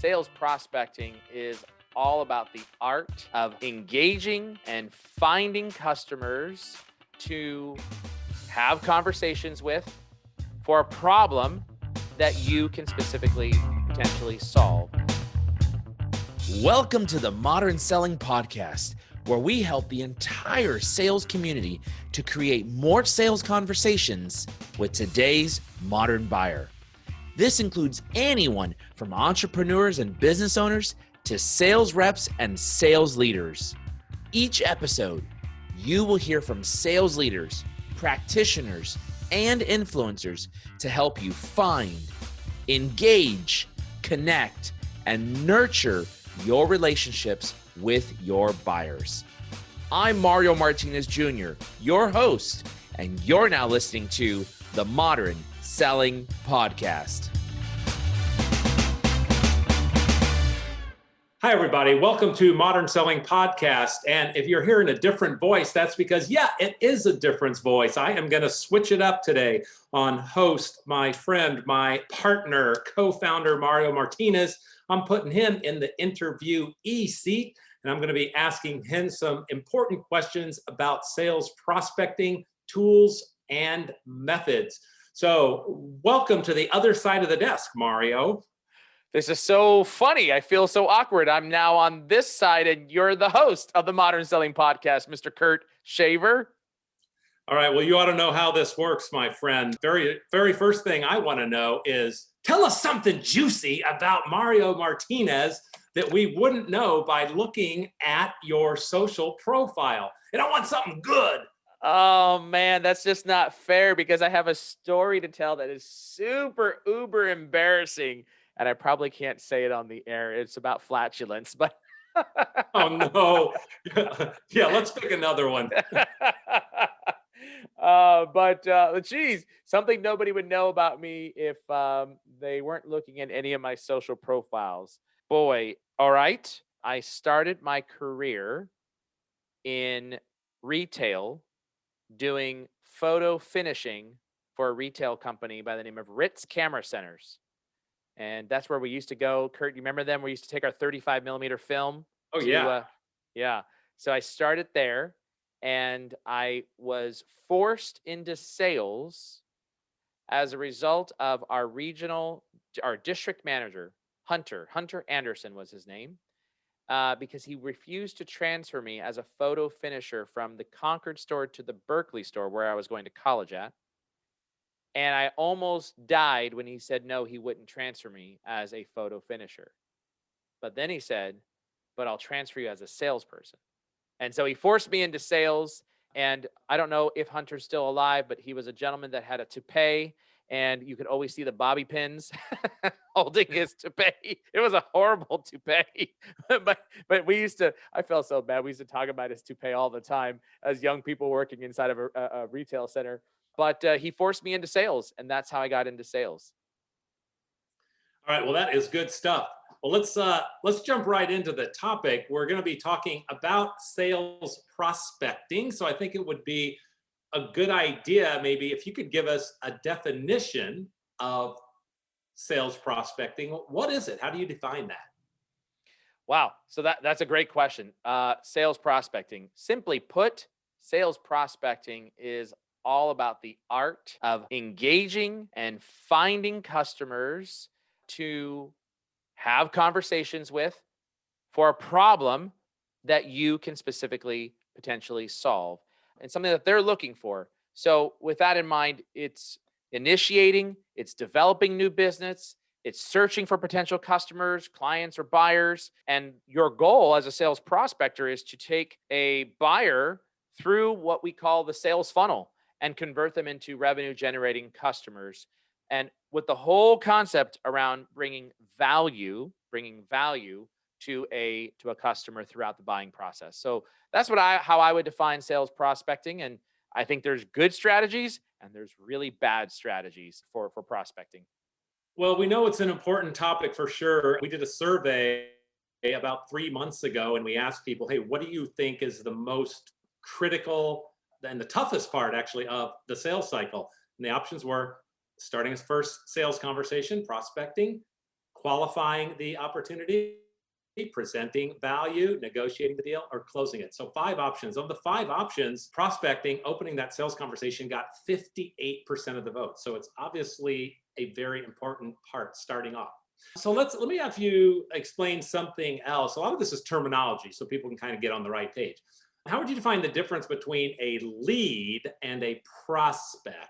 Sales prospecting is all about the art of engaging and finding customers to have conversations with for a problem that you can specifically potentially solve. Welcome to the Modern Selling Podcast, where we help the entire sales community to create more sales conversations with today's modern buyer. This includes anyone from entrepreneurs and business owners to sales reps and sales leaders. Each episode, you will hear from sales leaders, practitioners, and influencers to help you find, engage, connect, and nurture your relationships with your buyers. I'm Mario Martinez Jr., your host, and you're now listening to the Modern Selling Podcast. Hi, everybody. Welcome to Modern Selling Podcast. And if you're hearing a different voice, that's because, it is a different voice. I am going to switch it up today on host, my friend, my partner, co-founder, Mario Martinez. I'm putting him in the interviewee seat, and I'm going to be asking him some important questions about sales prospecting tools and methods. So welcome to the other side of the desk, Mario. This is so funny. I feel so awkward. I'm now on this side, and you're the host of the Modern Selling Podcast, Mr. Kurt Shaver. All right. Well, you ought to know how this works, my friend. Very first thing I want to know is tell us something juicy about Mario Martinez that we wouldn't know by looking at your social profile. And I want something good. Oh, man, that's just not fair because I have a story to tell that is super uber embarrassing. And I probably can't say it on the air. It's about flatulence, but oh no. Yeah, let's pick another one. Geez, something nobody would know about me if they weren't looking at any of my social profiles. Boy, all right. I started my career in retail doing photo finishing for a retail company by the name of Ritz Camera Centers. And that's where we used to go. Kurt, you remember them? We used to take our 35 millimeter film. Yeah. So I started there and I was forced into sales as a result of our district manager, Hunter Anderson was his name, because he refused to transfer me as a photo finisher from the Concord store to the Berkeley store where I was going to college at. And I almost died when he said, no, he wouldn't transfer me as a photo finisher. But then he said, but I'll transfer you as a salesperson. And so he forced me into sales. And I don't know if Hunter's still alive, but he was a gentleman that had a toupee. And you could always see the bobby pins holding his toupee. It was a horrible toupee. but I felt so bad. We used to talk about his toupee all the time as young people working inside of a retail center. But he forced me into sales, and that's how I got into sales. All right, well, that is good stuff. Well, let's jump right into the topic. We're going to be talking about sales prospecting. So I think it would be a good idea, maybe, if you could give us a definition of sales prospecting. What is it? How do you define that? Wow, so that's a great question. Sales prospecting. Simply put, sales prospecting is all about the art of engaging and finding customers to have conversations with for a problem that you can specifically potentially solve and something that they're looking for. So with that in mind, it's initiating, it's developing new business, it's searching for potential customers, clients, or buyers. And your goal as a sales prospector is to take a buyer through what we call the sales funnel and convert them into revenue generating customers. And with the whole concept around bringing value to a customer throughout the buying process. So that's how I would define sales prospecting. And I think there's good strategies and there's really bad strategies for prospecting. Well, we know it's an important topic for sure. We did a survey about 3 months ago and we asked people, hey, what do you think is the most critical and the toughest part actually of the sales cycle? And the options were starting a first sales conversation, prospecting, qualifying the opportunity, presenting value, negotiating the deal, or closing it. So 5 options. Of the 5 options, prospecting, opening that sales conversation got 58% of the vote. So it's obviously a very important part starting off. So let me have you explain something else. A lot of this is terminology, so people can kind of get on the right page. How would you define the difference between a lead and a prospect?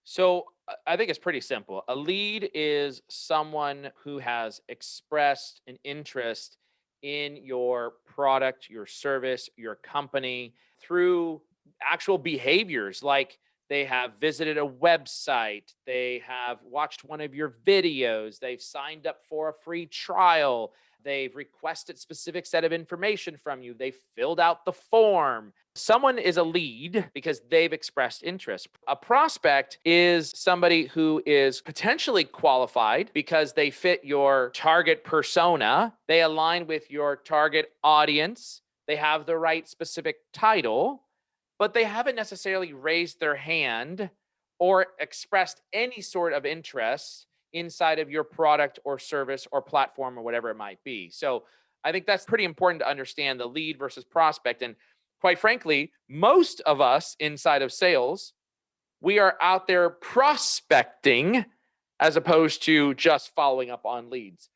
So I think it's pretty simple. A lead is someone who has expressed an interest in your product, your service, your company through actual behaviors like they have visited a website, they have watched one of your videos, they've signed up for a free trial, they've requested specific set of information from you, they filled out the form. Someone is a lead because they've expressed interest. A prospect is somebody who is potentially qualified because they fit your target persona, they align with your target audience, they have the right specific title, but they haven't necessarily raised their hand or expressed any sort of interest inside of your product or service or platform or whatever it might be. So I think that's pretty important to understand the lead versus prospect. And quite frankly, most of us inside of sales, we are out there prospecting as opposed to just following up on leads.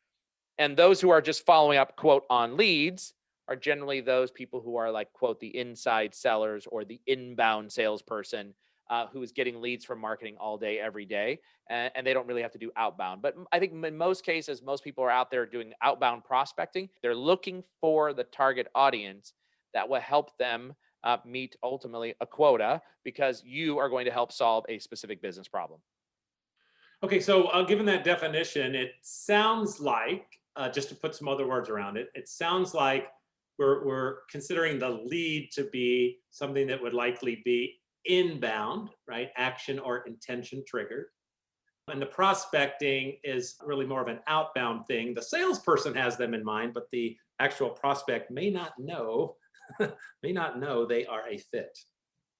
And those who are just following up, quote, on leads are generally those people who are like, quote, the inside sellers or the inbound salesperson who is getting leads from marketing all day, every day. And they don't really have to do outbound. But I think in most cases, most people are out there doing outbound prospecting. They're looking for the target audience that will help them meet ultimately a quota because you are going to help solve a specific business problem. Okay, so given that definition, it sounds like, just to put some other words around it, it sounds like we're considering the lead to be something that would likely be inbound, right? Action or intention triggered. And the prospecting is really more of an outbound thing. The salesperson has them in mind, but the actual prospect may not know, may not know they are a fit.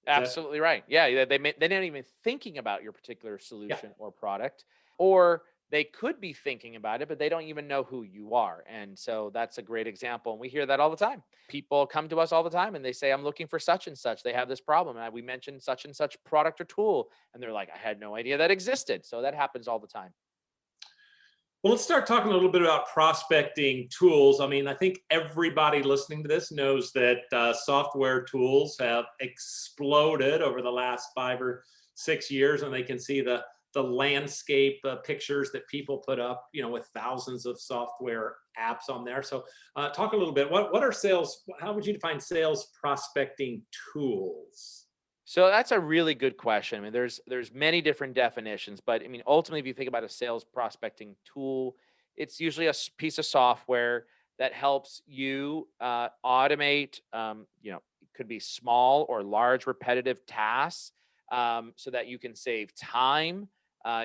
Absolutely right. Yeah, they're not even thinking about your particular Yeah. solution or product, or they could be thinking about it, but they don't even know who you are. And so that's a great example. And we hear that all the time. People come to us all the time and they say, I'm looking for such and such. They have this problem. And we mentioned such and such product or tool. And they're like, I had no idea that existed. So that happens all the time. Well, let's start talking a little bit about prospecting tools. I mean, I think everybody listening to this knows that software tools have exploded over the last 5 or 6 years, and they can see the landscape pictures that people put up, with thousands of software apps on there. So talk a little bit. What are sales? How would you define sales prospecting tools? So that's a really good question. I mean, there's many different definitions, but I mean, ultimately, if you think about a sales prospecting tool, it's usually a piece of software that helps you automate. It could be small or large repetitive tasks, so that you can save time.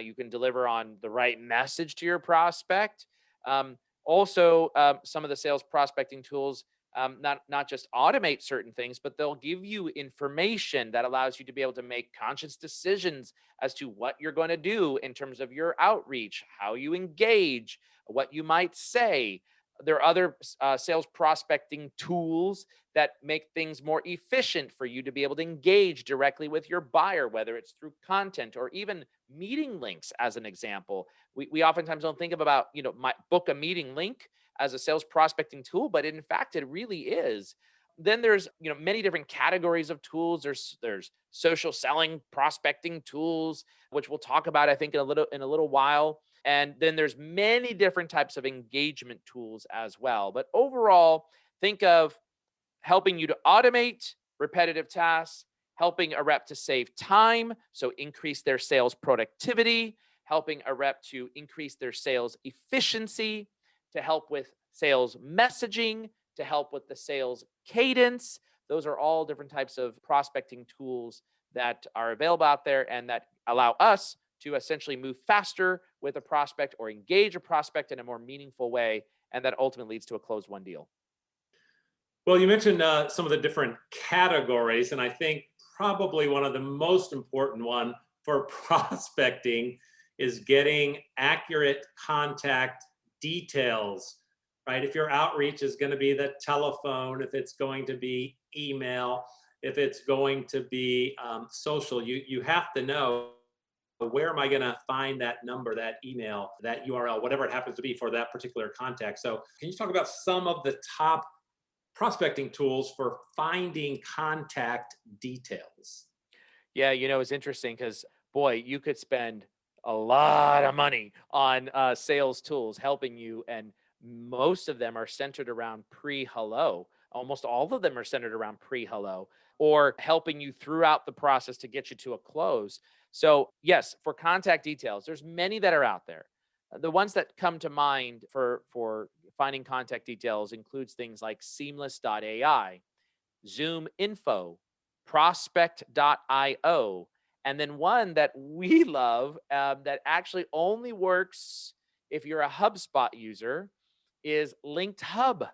You can deliver on the right message to your prospect. Some of the sales prospecting tools not just automate certain things, but they'll give you information that allows you to be able to make conscious decisions as to what you're going to do in terms of your outreach, how you engage, what you might say. There are other sales prospecting tools that make things more efficient for you to be able to engage directly with your buyer, whether it's through content or even meeting links, as an example. We oftentimes don't think about, my book a meeting link as a sales prospecting tool, but in fact, it really is. Then there's, many different categories of tools. There's social selling prospecting tools, which we'll talk about, I think, in a little while. And then there's many different types of engagement tools as well. But overall, think of helping you to automate repetitive tasks, helping a rep to save time, so increase their sales productivity, helping a rep to increase their sales efficiency, to help with sales messaging, to help with the sales cadence. Those are all different types of prospecting tools that are available out there and that allow us to essentially move faster with a prospect or engage a prospect in a more meaningful way. And that ultimately leads to a closed won deal. Well, you mentioned some of the different categories, and I think probably one of the most important one for prospecting is getting accurate contact details, right? If your outreach is going to be the telephone, if it's going to be email, if it's going to be social, you have to know, where am I going to find that number, that email, that URL, whatever it happens to be for that particular contact. So can you talk about some of the top prospecting tools for finding contact details? Yeah, it's interesting because, boy, you could spend a lot of money on sales tools helping you, and most of them are centered around pre-hello. Almost all of them are centered around pre-hello or helping you throughout the process to get you to a close. So, yes, for contact details, there's many that are out there. The ones that come to mind for finding contact details includes things like seamless.ai, Zoom Info, prospect.io, and then one that we love that actually only works if you're a HubSpot user is Linked Hub.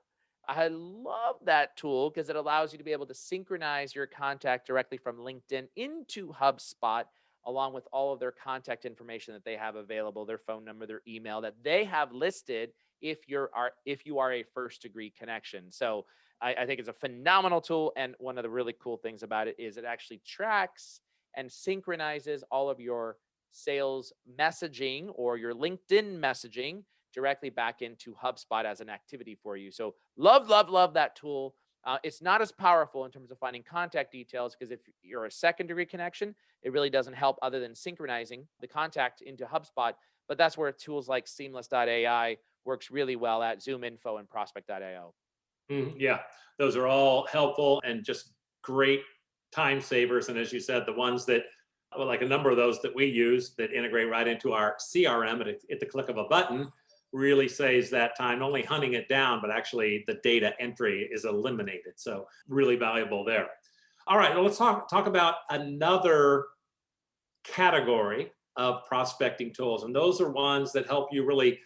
I love that tool because it allows you to be able to synchronize your contact directly from LinkedIn into HubSpot, along with all of their contact information that they have available, their phone number, their email that they have listed if you are a first degree connection. So I think it's a phenomenal tool. And one of the really cool things about it is it actually tracks and synchronizes all of your sales messaging or your LinkedIn messaging directly back into HubSpot as an activity for you. So love, love, love that tool. It's not as powerful in terms of finding contact details because if you're a second degree connection, it really doesn't help other than synchronizing the contact into HubSpot. But that's where tools like seamless.ai works really well at Zoom Info and prospect.io. Yeah, those are all helpful and just great time savers. And as you said, the ones that, well, like a number of those that we use that integrate right into our CRM at the click of a button, really saves that time, not only hunting it down, but actually the data entry is eliminated. So really valuable there. All right, well, let's talk about another category of prospecting tools. And those are ones that help you really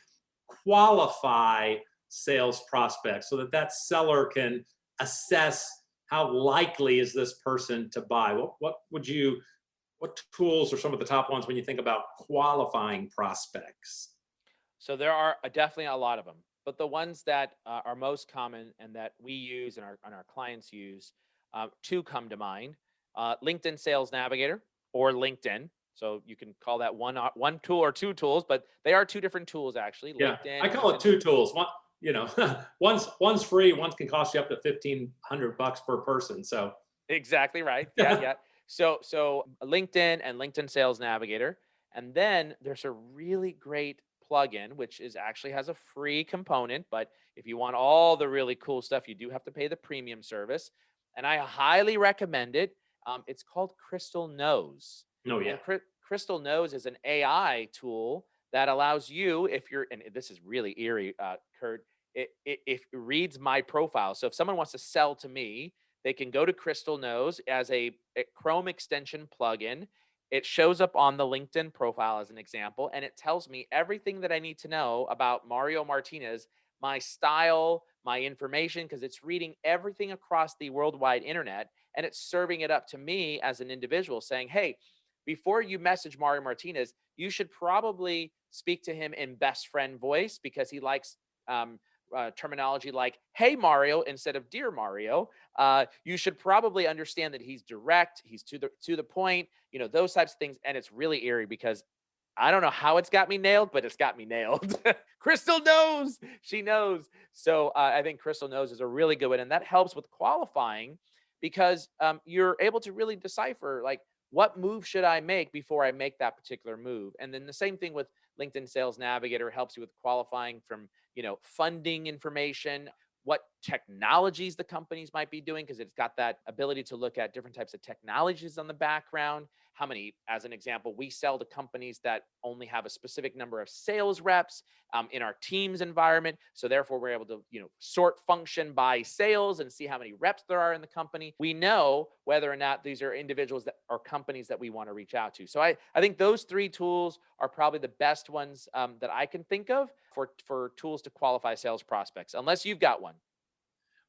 qualify sales prospects so that that seller can assess how likely is this person to buy. What tools are some of the top ones when you think about qualifying prospects? So there are definitely a lot of them, but the ones that are most common and that we use and our clients use, two come to mind: LinkedIn Sales Navigator or LinkedIn. So you can call that one tool or two tools, but they are two different tools actually. Yeah, LinkedIn I and call it LinkedIn. two tools. One, one's free, one can cost you up to $1,500 per person. So Exactly right. Yeah, yeah. So LinkedIn and LinkedIn Sales Navigator, and then there's a really great plugin which is actually has a free component, but if you want all the really cool stuff, you do have to pay the premium service, and I highly recommend it. It's called Crystal Knows, no, yeah. and Crystal Knows is an AI tool that allows you, if you're, and this is really eerie, Kurt, it reads my profile. So if someone wants to sell to me, they can go to Crystal Knows as a Chrome extension plugin. It shows up on the LinkedIn profile as an example, and it tells me everything that I need to know about Mario Martinez, my style, my information, because it's reading everything across the worldwide internet and it's serving it up to me as an individual saying, hey, before you message Mario Martinez, you should probably speak to him in best friend voice because he likes terminology like "Hey Mario" instead of "Dear Mario." You should probably understand that he's direct, he's to the point, those types of things. And it's really eerie because I don't know how it's got me nailed, but it's got me nailed. Crystal knows, she knows. So I think Crystal Knows is a really good one, and that helps with qualifying because you're able to really decipher like what move should I make before I make that particular move. And then the same thing with LinkedIn Sales Navigator helps you with qualifying from funding information, what technologies the companies might be doing, because it's got that ability to look at different types of technologies on the background. How many, as an example, we sell to companies that only have a specific number of sales reps in our team's environment. So therefore, we're able to, sort function by sales and see how many reps there are in the company. We know whether or not these are individuals that are companies that we want to reach out to. So I think those three tools are probably the best ones that I can think of for tools to qualify sales prospects, unless you've got one.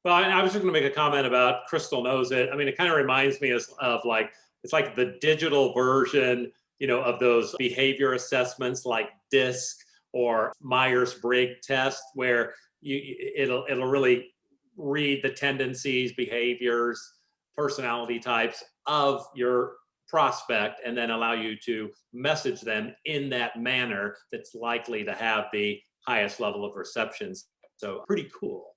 Well, I was just going to make a comment about Crystal Knows It. I mean, it kind of reminds me of like, it's like the digital version, of those behavior assessments like DISC or Myers-Briggs test, where it'll really read the tendencies, behaviors, personality types of your prospect, and then allow you to message them in that manner that's likely to have the highest level of receptions. So pretty cool.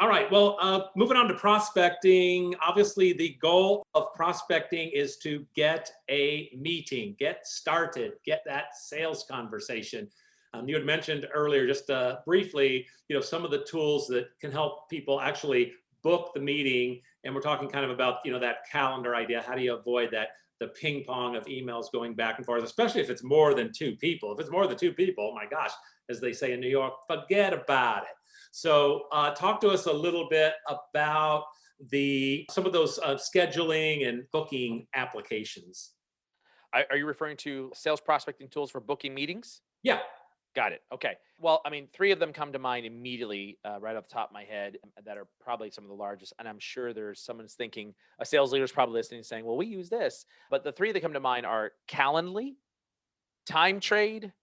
All right, well, moving on to prospecting. Obviously, the goal of prospecting is to get a meeting, get started, get that sales conversation. You had mentioned earlier, just briefly, some of the tools that can help people actually book the meeting. And we're talking kind of about, that calendar idea. How do you avoid the ping pong of emails going back and forth, especially if it's more than two people? If it's more than two people, oh my gosh, as they say in New York, forget about it. So talk to us a little bit about some of those scheduling and booking applications. Are you referring to sales prospecting tools for booking meetings? Yeah. Got it. Okay. Well, I mean, three of them come to mind immediately, right off the top of my head, that are probably some of the largest. And I'm sure there's someone's thinking, a sales leader's probably listening, saying, well, we use this. But the three that come to mind are Calendly, Time Trade,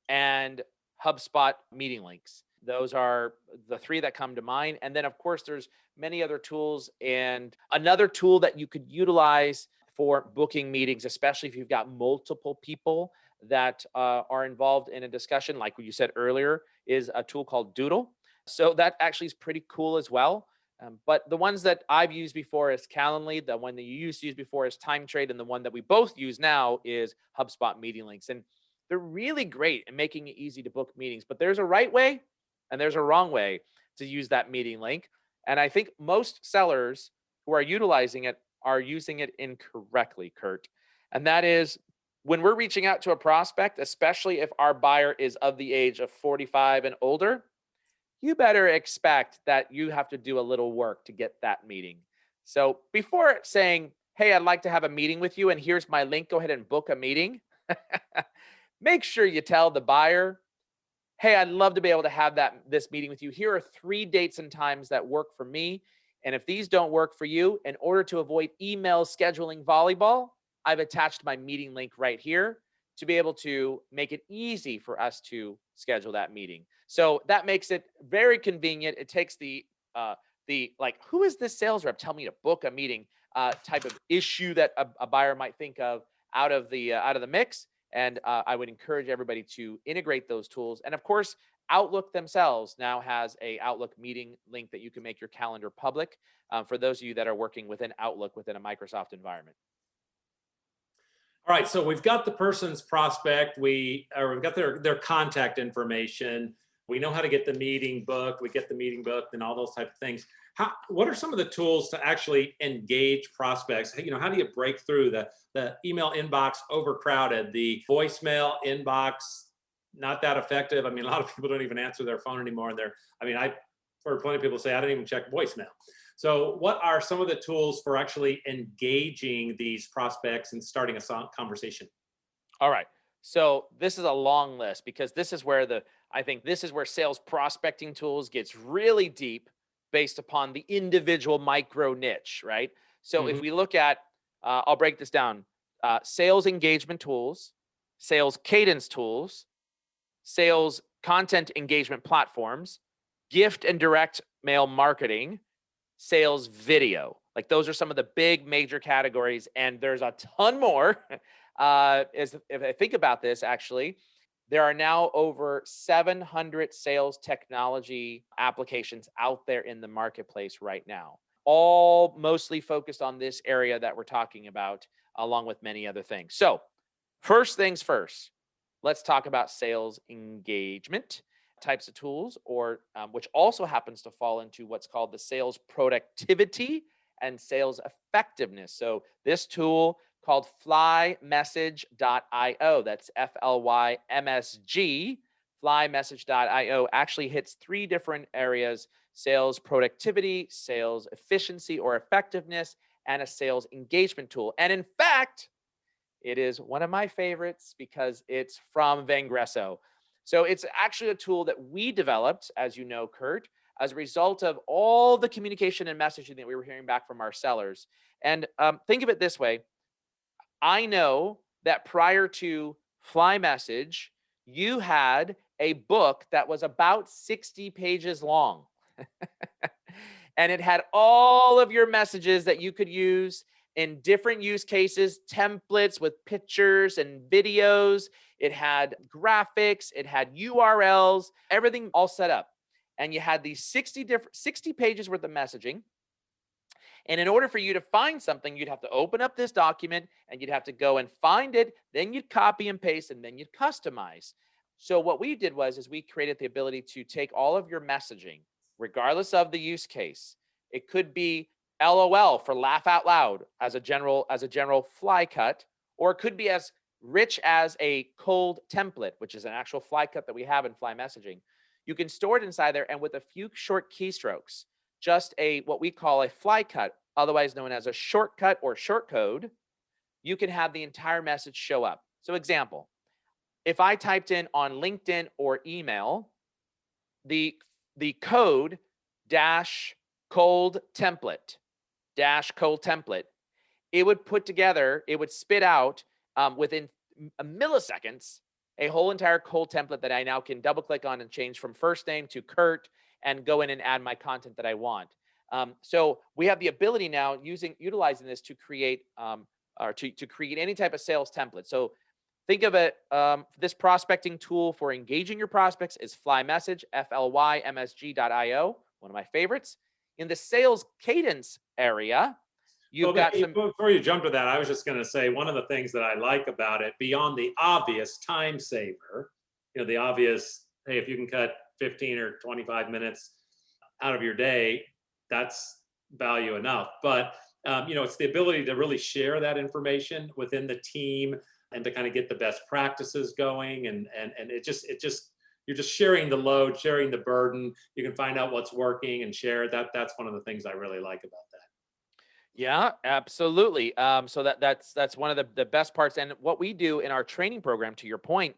and HubSpot meeting links. Those are the three that come to mind. And then, of course, there's many other tools. And another tool that you could utilize for booking meetings, especially if you've got multiple people that are involved in a discussion, like what you said earlier, is a tool called Doodle. So that actually is pretty cool as well. But the ones that I've used before is Calendly, the one that you used to use before is Time Trade, and the one that we both use now is HubSpot meeting links. And they're really great in making it easy to book meetings. But there's a right way and there's a wrong way to use that meeting link. And I think most sellers who are utilizing it are using it incorrectly, Kurt. And that is, when we're reaching out to a prospect, especially if our buyer is of the age of 45 and older, you better expect that you have to do a little work to get that meeting. So before saying, hey, I'd like to have a meeting with you and here's my link, go ahead and book a meeting, make sure you tell the buyer, hey, I'd love to be able to have this meeting with you. Here are 3 dates and times that work for me. And if these don't work for you, in order to avoid email scheduling volleyball, I've attached my meeting link right here to be able to make it easy for us to schedule that meeting. So that makes it very convenient. It takes the like, who is this sales rep? Tell me to book a meeting type of issue that a buyer might think of out of the mix. And I would encourage everybody to integrate those tools. And of course, Outlook themselves now has a Outlook meeting link that you can make your calendar public for those of you that are working within Outlook within a Microsoft environment. All right, so we've got the person's prospect. We've got their contact information. We know how to get the meeting booked. We get the meeting booked and all those type of things. What are some of the tools to actually engage prospects? How do you break through the email inbox overcrowded, the voicemail inbox not that effective? I mean, a lot of people don't even answer their phone anymore. And I've heard plenty of people say, I didn't even check voicemail. So what are some of the tools for actually engaging these prospects and starting a conversation? All right. So this is a long list because this is where I think this is where sales prospecting tools gets really deep based upon the individual micro niche, right? So if we look at, I'll break this down, sales engagement tools, sales cadence tools, sales content engagement platforms, gift and direct mail marketing, sales video. Like those are some of the big major categories. And there's a ton more. If I think about this, actually, there are now over 700 sales technology applications out there in the marketplace right now, all mostly focused on this area that we're talking about, along with many other things. So first things first, let's talk about sales engagement types of tools, or which also happens to fall into what's called the sales productivity and sales effectiveness. So this tool called FlyMSG.io, that's FLYMSG, FlyMSG.io, actually hits 3 different areas: sales productivity, sales efficiency or effectiveness, and a sales engagement tool. And in fact, it is one of my favorites because it's from Vengreso. So it's actually a tool that we developed, as you know, Kurt, as a result of all the communication and messaging that we were hearing back from our sellers. And think of it this way. I know that prior to FlyMSG, you had a book that was about 60 pages long. And it had all of your messages that you could use in different use cases, templates with pictures and videos. It had graphics, it had URLs, everything all set up. And you had these 60 pages worth of messaging. And in order for you to find something, you'd have to open up this document and you'd have to go and find it. Then you'd copy and paste and then you'd customize. So what we did is we created the ability to take all of your messaging, regardless of the use case. It could be LOL for laugh out loud as a general fly cut, or it could be as rich as a cold template, which is an actual fly cut that we have in FlyMSG. You can store it inside there, and with a few short keystrokes, just what we call a fly cut, otherwise known as a shortcut or short code, you can have the entire message show up. So example, if I typed in on LinkedIn or email, the code dash cold template, it would spit out within milliseconds a whole entire cold template that I now can double click on and change from first name to Kurt and go in and add my content that I want. So we have the ability now utilizing this to create or to create any type of sales template. So think of it, this prospecting tool for engaging your prospects is FlyMSG, FlyMSG.io, one of my favorites. In the sales cadence area, before you jump to that, I was just going to say one of the things that I like about it, beyond the obvious time saver, the obvious, hey, if you can cut 15 or 25 minutes out of your day, that's value enough. But it's the ability to really share that information within the team and to kind of get the best practices going, and you're just sharing the load, sharing the burden. You can find out what's working and share that. That's one of the things I really like about that. Yeah, absolutely. So that's one of the best parts. And what we do in our training program, to your point,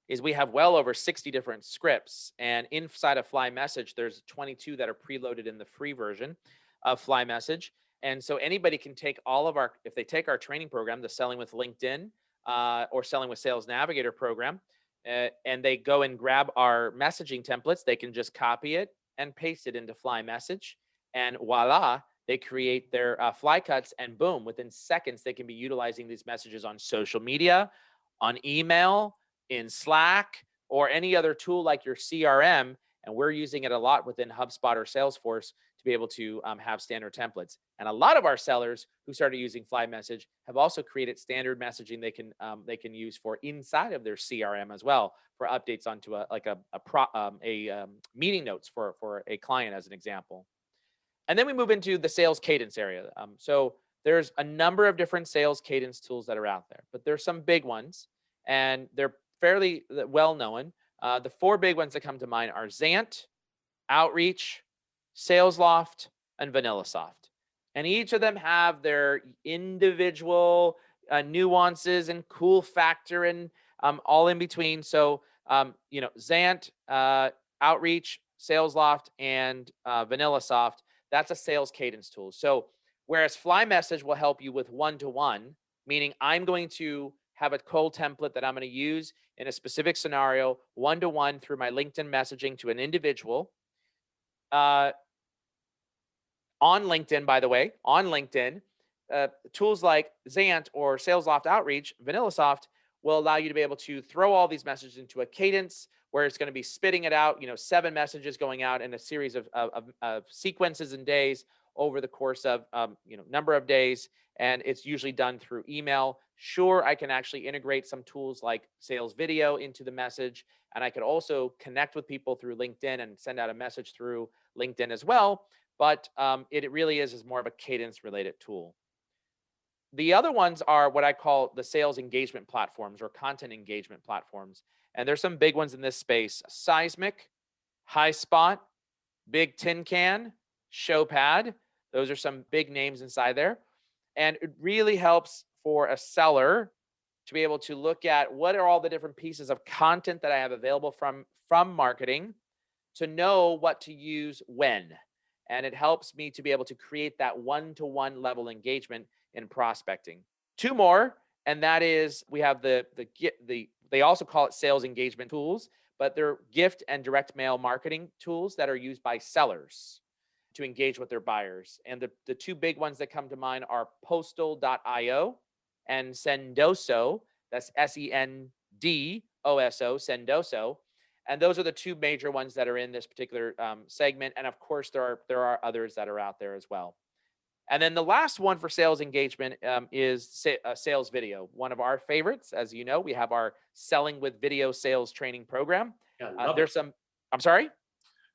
is we have well over 60 different scripts. And inside of FlyMSG, there's 22 that are preloaded in the free version of FlyMSG. And so anybody can take if they take our training program, the Selling with LinkedIn or Selling with Sales Navigator program, and they go and grab our messaging templates, they can just copy it and paste it into FlyMSG. And voila, they create their fly cuts, and boom, within seconds, they can be utilizing these messages on social media, on email, in Slack, or any other tool like your CRM. And we're using it a lot within HubSpot or Salesforce to be able to have standard templates. And a lot of our sellers who started using FlyMSG have also created standard messaging they can use for inside of their CRM as well, for updates onto a meeting notes for a client, as an example. And then we move into the sales cadence area. So there's a number of different sales cadence tools that are out there, but there's some big ones, and they're fairly well known. The four big ones that come to mind are Zant, Outreach, SalesLoft, and VanillaSoft. And each of them have their individual nuances and cool factor and all in between. So, Zant, Outreach, SalesLoft, and VanillaSoft, that's a sales cadence tool. So whereas FlyMSG will help you with one-to-one, meaning I'm going to have a cold template that I'm going to use in a specific scenario, one-to-one through my LinkedIn messaging to an individual. On LinkedIn, by the way, tools like Zant or SalesLoft Outreach, VanillaSoft, will allow you to be able to throw all these messages into a cadence where it's going to be spitting it out, 7 messages going out in a series of sequences and days over the course of, number of days. And it's usually done through email. Sure, I can actually integrate some tools like sales video into the message. And I could also connect with people through LinkedIn and send out a message through LinkedIn as well. But it really is more of a cadence related tool. The other ones are what I call the sales engagement platforms or content engagement platforms. And there's some big ones in this space: Seismic, HighSpot, Big Tin Can, Showpad. Those are some big names inside there. And it really helps for a seller to be able to look at what are all the different pieces of content that I have available from marketing, to know what to use when. And it helps me to be able to create that one-to-one level engagement in prospecting. 2 more, and that is we have they also call it sales engagement tools, but they're gift and direct mail marketing tools that are used by sellers to engage with their buyers. And the two big ones that come to mind are postal.io and Sendoso. That's Sendoso, Sendoso. And those are the two major ones that are in this particular segment. And of course, there are others that are out there as well. And then the last one for sales engagement is sales video. One of our favorites, as you know, we have our Selling with Video sales training program. Yeah, There's some, I'm sorry?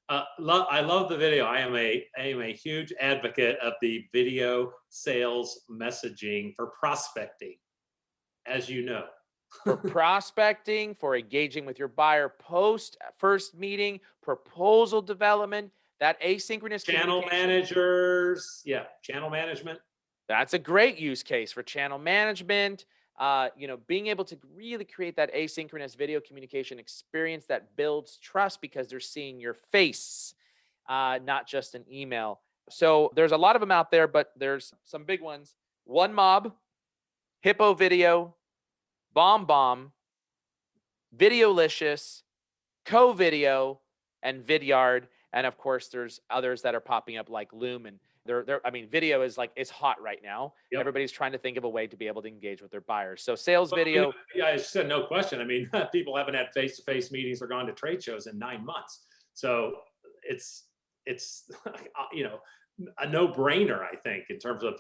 I love the video. I am a huge advocate of the video sales messaging for prospecting, as you know. For prospecting, for engaging with your buyer post first meeting, proposal development, that asynchronous Channel managers, yeah, channel management. That's a great use case for channel management. Being able to really create that asynchronous video communication experience that builds trust because they're seeing your face, not just an email. So there's a lot of them out there, but there's some big ones. One Mob, Hippo Video, Bomb, Videolicious, Co-Video, and Vidyard. And of course, there's others that are popping up like Loom. And video is it's hot right now. Yep. Everybody's trying to think of a way to be able to engage with their buyers. So sales video. Yeah, I said no question. I mean, people haven't had face-to-face meetings or gone to trade shows in 9 months. So it's a no-brainer, I think, in terms of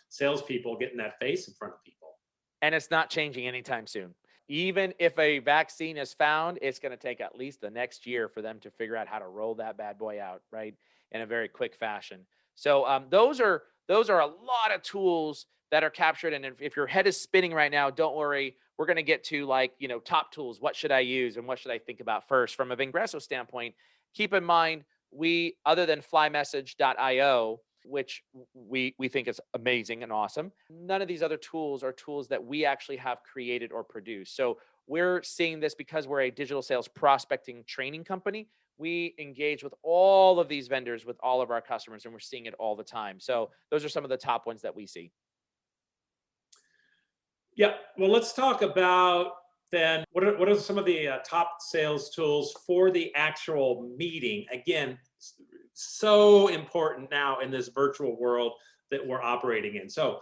salespeople getting that face in front of people. And it's not changing anytime soon. Even if a vaccine is found, it's going to take at least the next year for them to figure out how to roll that bad boy out, right, in a very quick fashion. So those are a lot of tools that are captured. And if your head is spinning right now, don't worry. We're going to get to top tools. What should I use and what should I think about first? From a Vengreso standpoint, keep in mind, other than FlyMSG.io, which we think is amazing and awesome, none of these other tools are tools that we actually have created or produced. So we're seeing this because we're a digital sales prospecting training company. We engage with all of these vendors, with all of our customers, and we're seeing it all the time. So those are some of the top ones that we see. Yeah, well, let's talk about then what are some of the top sales tools for the actual meeting? Again, so important now in this virtual world that we're operating in. So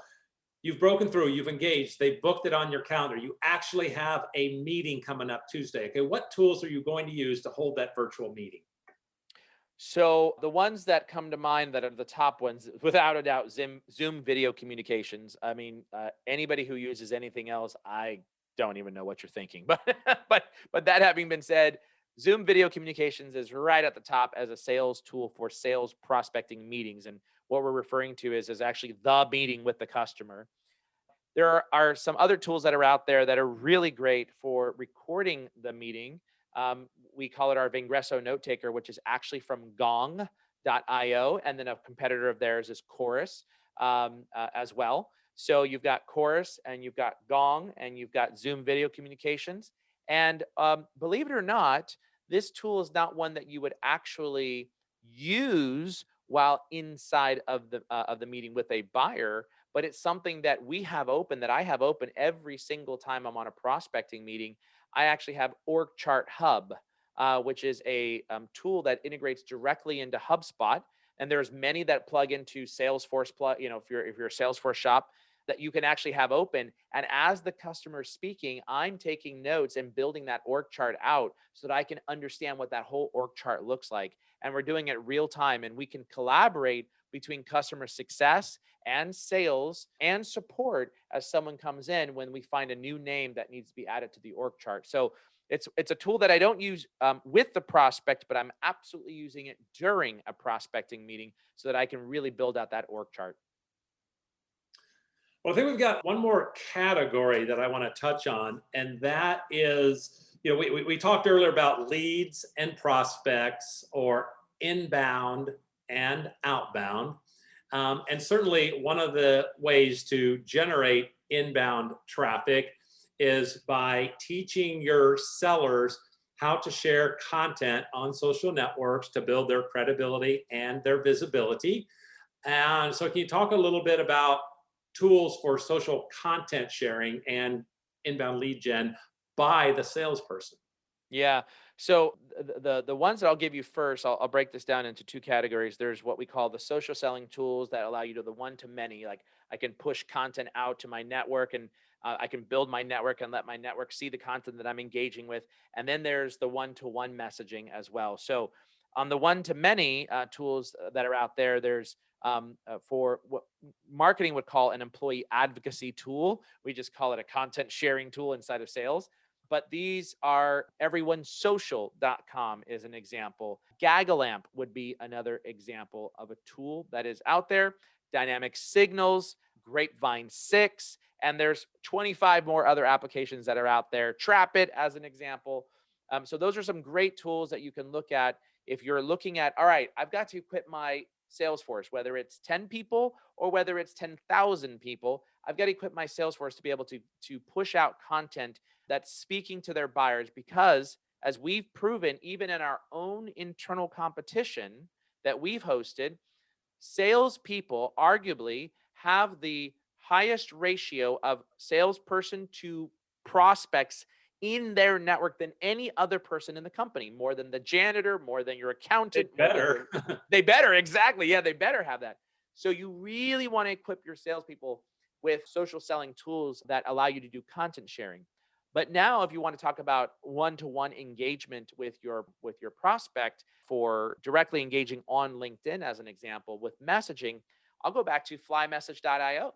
you've broken through, you've engaged, they've booked it on your calendar. You actually have a meeting coming up Tuesday. Okay, what tools are you going to use to hold that virtual meeting? So the ones that come to mind that are the top ones, without a doubt, Zoom video communications. I mean, anybody who uses anything else, I don't even know what you're thinking. But that having been said, Zoom video communications is right at the top as a sales tool for sales prospecting meetings. And what we're referring to is actually the meeting with the customer. There are some other tools that are out there that are really great for recording the meeting. We call it our Vengreso note taker, which is actually from gong.io. And then a competitor of theirs is Chorus as well. So you've got Chorus and you've got Gong and you've got Zoom video communications. And believe it or not, this tool is not one that you would actually use while inside of the meeting with a buyer, but it's something that we have open, that I have open every single time I'm on a prospecting meeting. I actually have Org Chart Hub, which is a tool that integrates directly into HubSpot. And there's many that plug into Salesforce. If you're a Salesforce shop, that you can actually have open. And as the customer is speaking, I'm taking notes and building that org chart out so that I can understand what that whole org chart looks like. And we're doing it real time. And we can collaborate between customer success and sales and support as someone comes in when we find a new name that needs to be added to the org chart. So it's a tool that I don't use with the prospect, but I'm absolutely using it during a prospecting meeting so that I can really build out that org chart. Well, I think we've got one more category that I want to touch on, and that is, we talked earlier about leads and prospects, or inbound and outbound. And certainly one of the ways to generate inbound traffic is by teaching your sellers how to share content on social networks to build their credibility and their visibility. And so can you talk a little bit about tools for social content sharing and inbound lead gen by the salesperson? Yeah. So the ones that I'll give you first, I'll break this down into two categories. There's what we call the social selling tools that allow you to the one to many. Like I can push content out to my network, and I can build my network and let my network see the content that I'm engaging with. And then there's the one-to-one messaging as well. So on the one-to-many tools that are out there, there's for what marketing would call an employee advocacy tool. We just call it a content sharing tool inside of sales. But these are everyonesocial.com is an example. Gagalamp would be another example of a tool that is out there. Dynamic Signals, Grapevine 6, and there's 25 more other applications that are out there. Trap It as an example. So those are some great tools that you can look at if you're looking at, all right, I've got to equip my sales force, whether it's 10 people or whether it's 10,000 people. I've got to equip my sales force to be able to push out content that's speaking to their buyers, because as we've proven, even in our own internal competition that we've hosted, salespeople arguably have the highest ratio of salesperson to prospects in their network than any other person in the company, more than the janitor, more than your accountant. They better. They better, exactly. Yeah, they better have that. So you really want to equip your salespeople with social selling tools that allow you to do content sharing. But now, if you want to talk about one-to-one engagement with your prospect for directly engaging on LinkedIn, as an example, with messaging, I'll go back to FlyMSG.io.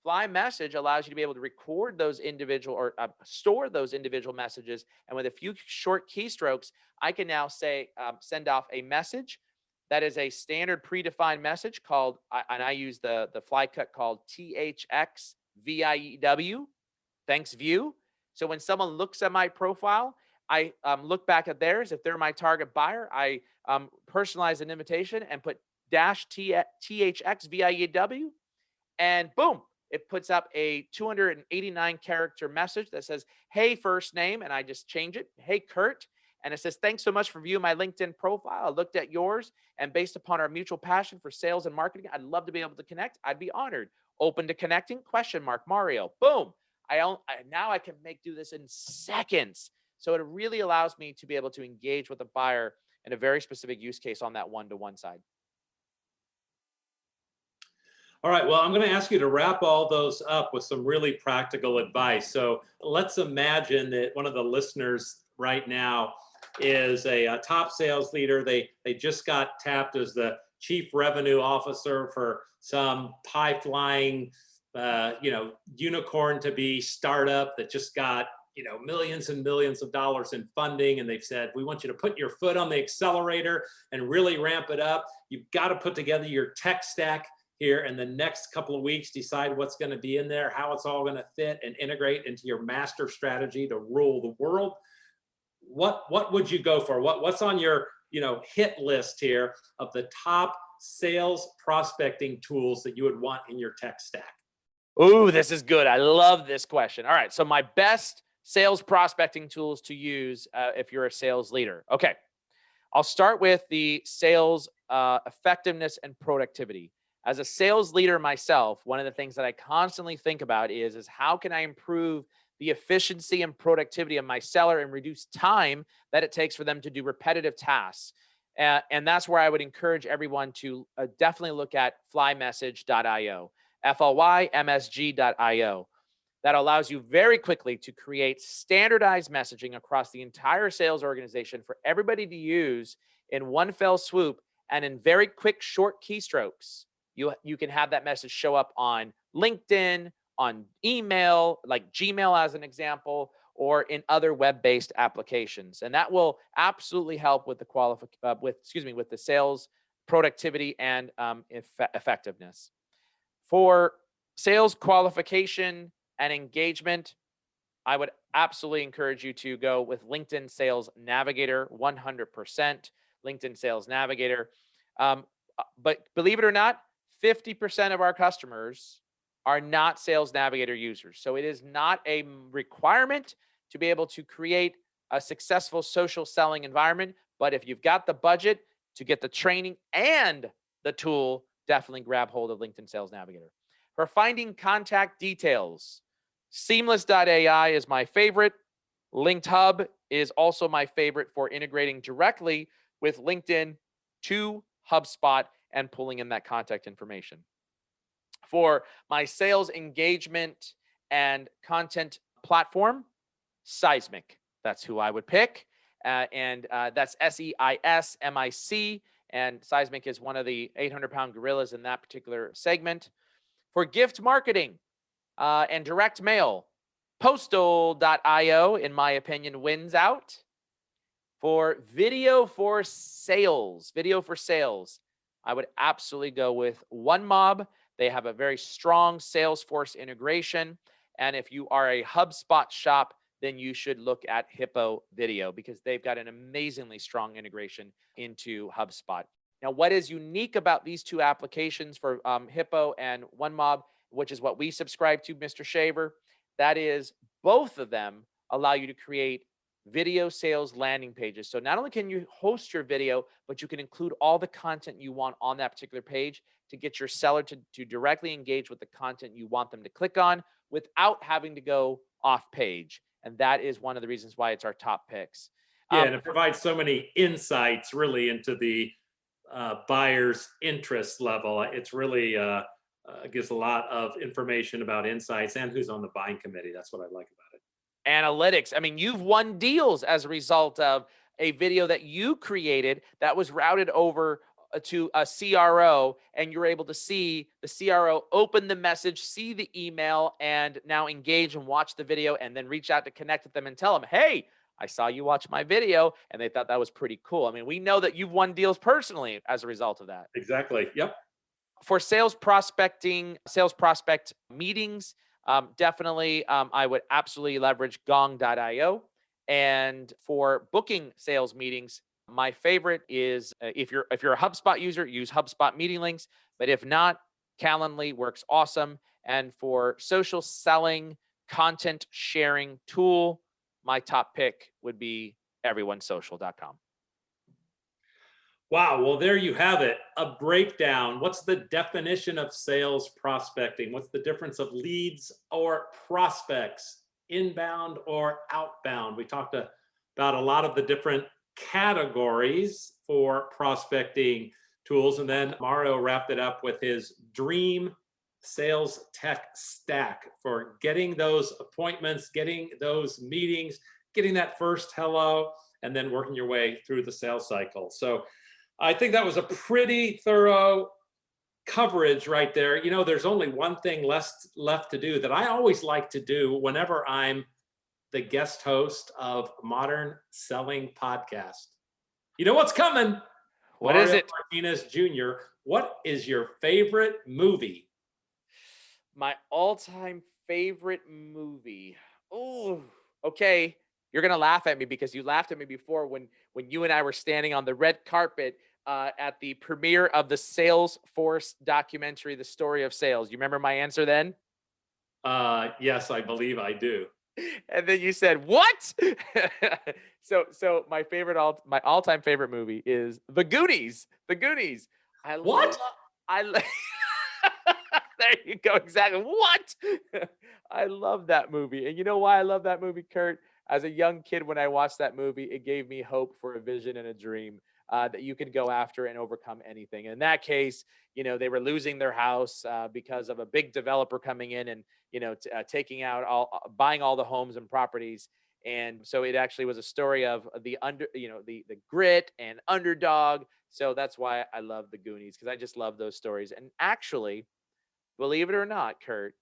FlyMSG allows you to be able to record those individual or store those individual messages, and with a few short keystrokes, I can now say send off a message that is a standard predefined message called, and I use the FlyCut called THX VIEW, thanks view. So when someone looks at my profile, I look back at theirs. If they're my target buyer, I personalize an invitation and put -THX VIEW, and boom, it puts up a 289 character message that says, hey, first name, and I just change it, hey, Kurt. And it says, thanks so much for viewing my LinkedIn profile. I looked at yours, and based upon our mutual passion for sales and marketing, I'd love to be able to connect. I'd be honored. Open to connecting? ? Mario. Boom. Now I can do this in seconds. So it really allows me to be able to engage with a buyer in a very specific use case on that one-to-one side. All right, well, I'm going to ask you to wrap all those up with some really practical advice. So let's imagine that one of the listeners right now is a top sales leader. They just got tapped as the chief revenue officer for some high-flying unicorn to be startup that just got, millions and millions of dollars in funding. And they've said, we want you to put your foot on the accelerator and really ramp it up. You've got to put together your tech stack here in the next couple of weeks, decide what's going to be in there, how it's all going to fit and integrate into your master strategy to rule the world. What would you go for? What's on your, hit list here of the top sales prospecting tools that you would want in your tech stack? Ooh, this is good. I love this question. All right. So my best sales prospecting tools to use if you're a sales leader. Okay. I'll start with the sales effectiveness and productivity. As a sales leader myself, one of the things that I constantly think about is how can I improve the efficiency and productivity of my seller and reduce time that it takes for them to do repetitive tasks. And that's where I would encourage everyone to definitely look at FlyMSG.io. FlyMSG.io. That allows you very quickly to create standardized messaging across the entire sales organization for everybody to use in one fell swoop and in very quick, short keystrokes. You can have that message show up on LinkedIn, on email, like Gmail as an example, or in other web-based applications. And that will absolutely help with the with the sales productivity and effectiveness. For sales qualification and engagement, I would absolutely encourage you to go with LinkedIn Sales Navigator, 100%. LinkedIn Sales Navigator. But believe it or not, 50% of our customers are not Sales Navigator users. So it is not a requirement to be able to create a successful social selling environment. But if you've got the budget to get the training and the tool, definitely grab hold of LinkedIn Sales Navigator. For finding contact details, Seamless.ai is my favorite. Linked Hub is also my favorite for integrating directly with LinkedIn to HubSpot and pulling in that contact information. For my sales engagement and content platform, Seismic. That's who I would pick. And that's SEISMIC. And Seismic is one of the 800-pound gorillas in that particular segment. For gift marketing and direct mail, Postal.io, in my opinion, wins out. For video for sales, I would absolutely go with OneMob. They have a very strong Salesforce integration. And if you are a HubSpot shop, then you should look at Hippo Video because they've got an amazingly strong integration into HubSpot. Now, what is unique about these two applications for Hippo and OneMob, which is what we subscribe to, Mr. Shaver, that is both of them allow you to create video sales landing pages. So not only can you host your video, but you can include all the content you want on that particular page to get your seller to directly engage with the content you want them to click on without having to go off page. And that is one of the reasons why it's our top picks. Yeah, and it provides so many insights really into the buyer's interest level. It's really gives a lot of information about insights and who's on the buying committee. That's what I like about it. Analytics. I mean, you've won deals as a result of a video that you created that was routed over to a CRO, and you're able to see the CRO open the message, see the email, and now engage and watch the video, and then reach out to connect with them and tell them, hey, I saw you watch my video, and they thought that was pretty cool. I mean, we know that you've won deals personally as a result of that. Exactly. Yep. For sales prospecting, sales prospect meetings, definitely I would absolutely leverage gong.io. And for booking sales meetings, my favorite is if you're a HubSpot user, use HubSpot meeting links. But if not, Calendly works awesome. And for social selling, content sharing tool, my top pick would be everyonesocial.com. Wow. Well, there you have it. A breakdown. What's the definition of sales prospecting? What's the difference of leads or prospects, inbound or outbound? We talked about a lot of the different categories for prospecting tools. And then Mario wrapped it up with his dream sales tech stack for getting those appointments, getting those meetings, getting that first hello, and then working your way through the sales cycle. So I think that was a pretty thorough coverage right there. You know, there's only one thing left to do that I always like to do whenever I'm the guest host of Modern Selling Podcast. You know what's coming? What Mario is it? Martinez Jr. What is your favorite movie? My all-time favorite movie. Oh, okay. You're going to laugh at me because you laughed at me before when you and I were standing on the red carpet at the premiere of the Salesforce documentary, The Story of Sales. You remember my answer then? Yes, I believe I do. And then you said, what? So my all-time favorite movie is The Goonies. The Goonies. What? There you go. Exactly. What? I love that movie. And you know why I love that movie, Kurt? As a young kid, when I watched that movie, it gave me hope for a vision and a dream that you can go after and overcome anything. In that case, you know, they were losing their house because of a big developer coming in and, you know, taking out buying all the homes and properties. And so it actually was a story of the grit and underdog. So that's why I love the Goonies, because I just love those stories. And actually, believe it or not, Kurt,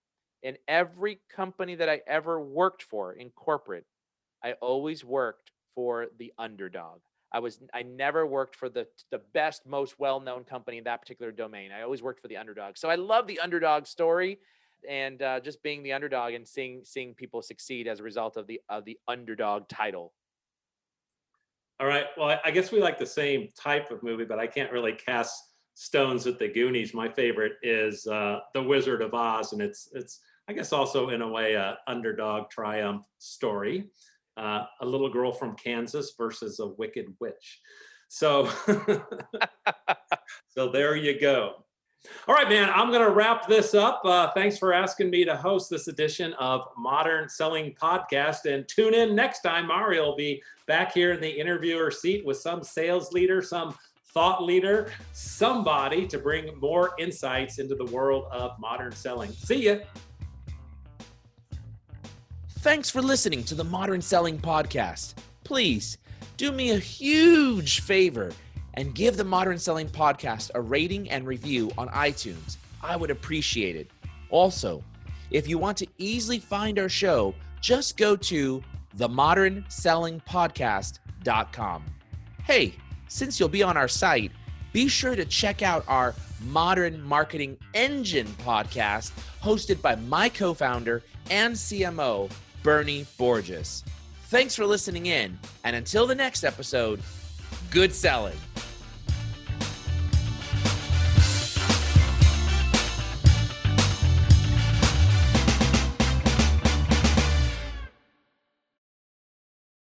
in every company that I ever worked for in corporate, I always worked for the underdog. I never worked for the best, most well-known company in that particular domain. I always worked for the underdog. So I love the underdog story and just being the underdog and seeing people succeed as a result of the underdog title. All right. Well, I guess we like the same type of movie, but I can't really cast stones at the Goonies. My favorite is The Wizard of Oz, and it's I guess also in a way a underdog triumph story. A little girl from Kansas versus a wicked witch. So, so there you go. All right, man, I'm going to wrap this up. Thanks for asking me to host this edition of Modern Selling Podcast. And tune in next time. Mario will be back here in the interviewer seat with some sales leader, some thought leader, somebody to bring more insights into the world of modern selling. See ya. Thanks for listening to the Modern Selling Podcast. Please do me a huge favor and give the Modern Selling Podcast a rating and review on iTunes. I would appreciate it. Also, if you want to easily find our show, just go to themodernsellingpodcast.com. Hey, since you'll be on our site, be sure to check out our Modern Marketing Engine podcast hosted by my co-founder and CMO, Bernie Borges. Thanks for listening in, and until the next episode, good selling.